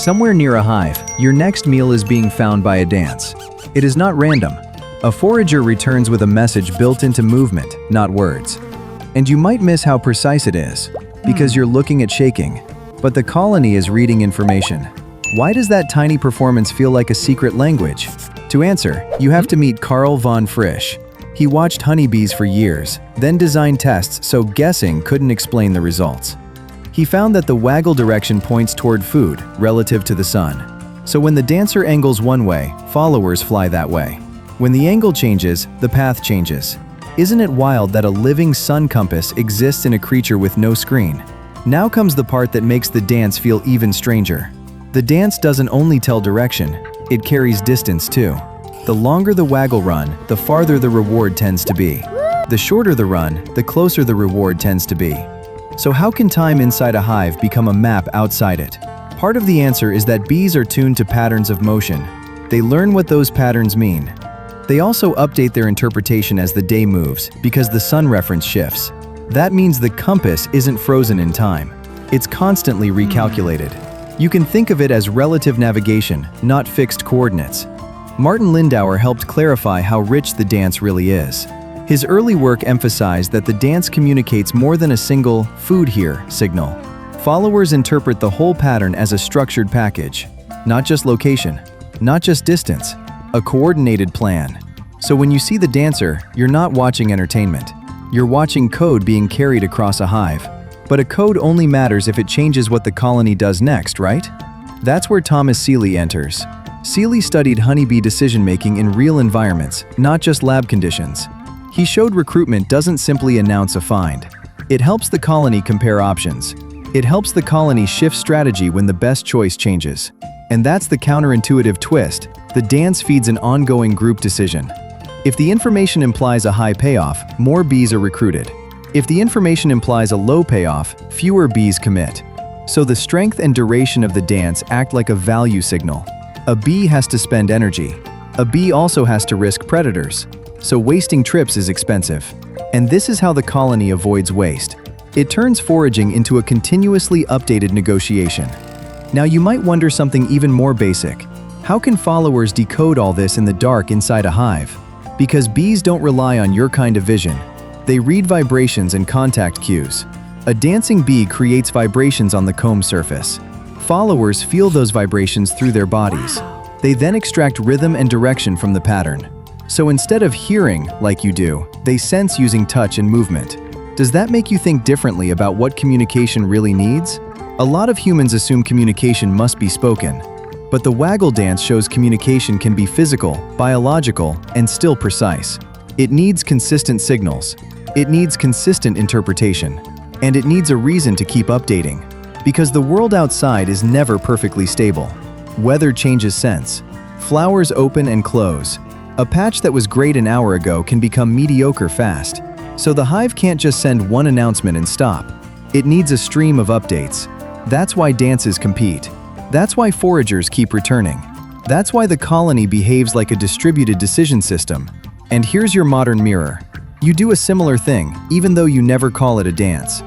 Somewhere near a hive, your next meal is being found by a dance. It is not random. A forager returns with a message built into movement, not words. And you might miss how precise it is, because you're looking at shaking, but the colony is reading information. Why does that tiny performance feel like a secret language? To answer, you have to meet Carl von Frisch. He watched honeybees for years, then designed tests so guessing couldn't explain the results. He found that the waggle direction points toward food, relative to the sun. So when the dancer angles one way, followers fly that way. When the angle changes, the path changes. Isn't it wild that a living sun compass exists in a creature with no screen? Now comes the part that makes the dance feel even stranger. The dance doesn't only tell direction, it carries distance too. The longer the waggle run, the farther the reward tends to be. The shorter the run, the closer the reward tends to be. So how can time inside a hive become a map outside it? Part of the answer is that bees are tuned to patterns of motion. They learn what those patterns mean. They also update their interpretation as the day moves, because the sun reference shifts. That means the compass isn't frozen in time. It's constantly recalculated. You can think of it as relative navigation, not fixed coordinates. Martin Lindauer helped clarify how rich the dance really is. His early work emphasized that the dance communicates more than a single "food here" signal. Followers interpret the whole pattern as a structured package, not just location, not just distance, a coordinated plan. So when you see the dancer, you're not watching entertainment. You're watching code being carried across a hive. But a code only matters if it changes what the colony does next, right? That's where Thomas Seeley enters. Seeley studied honeybee decision-making in real environments, not just lab conditions. He showed recruitment doesn't simply announce a find. It helps the colony compare options. It helps the colony shift strategy when the best choice changes. And that's the counterintuitive twist. The dance feeds an ongoing group decision. If the information implies a high payoff, more bees are recruited. If the information implies a low payoff, fewer bees commit. So the strength and duration of the dance act like a value signal. A bee has to spend energy. A bee also has to risk predators. So wasting trips is expensive. And this is how the colony avoids waste. It turns foraging into a continuously updated negotiation. Now you might wonder something even more basic. How can followers decode all this in the dark inside a hive? Because bees don't rely on your kind of vision. They read vibrations and contact cues. A dancing bee creates vibrations on the comb surface. Followers feel those vibrations through their bodies. They then extract rhythm and direction from the pattern. So instead of hearing, like you do, they sense using touch and movement. Does that make you think differently about what communication really needs? A lot of humans assume communication must be spoken. But the waggle dance shows communication can be physical, biological, and still precise. It needs consistent signals. It needs consistent interpretation. And it needs a reason to keep updating. Because the world outside is never perfectly stable. Weather changes sense. Flowers open and close. A patch that was great an hour ago can become mediocre fast. So the hive can't just send one announcement and stop. It needs a stream of updates. That's why dances compete. That's why foragers keep returning. That's why the colony behaves like a distributed decision system. And here's your modern mirror. You do a similar thing, even though you never call it a dance.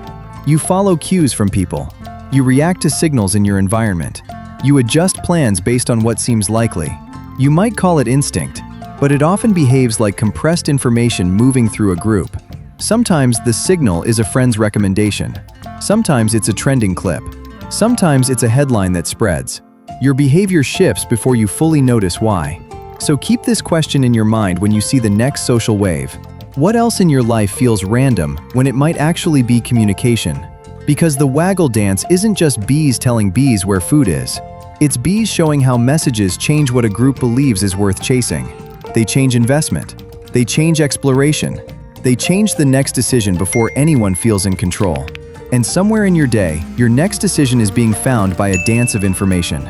You follow cues from people. You react to signals in your environment. You adjust plans based on what seems likely. You might call it instinct, but it often behaves like compressed information moving through a group. Sometimes the signal is a friend's recommendation. Sometimes it's a trending clip. Sometimes it's a headline that spreads. Your behavior shifts before you fully notice why. So keep this question in your mind when you see the next social wave. What else in your life feels random when it might actually be communication? Because the waggle dance isn't just bees telling bees where food is. It's bees showing how messages change what a group believes is worth chasing. They change investment. They change exploration. They change the next decision before anyone feels in control. And somewhere in your day, your next decision is being found by a dance of information.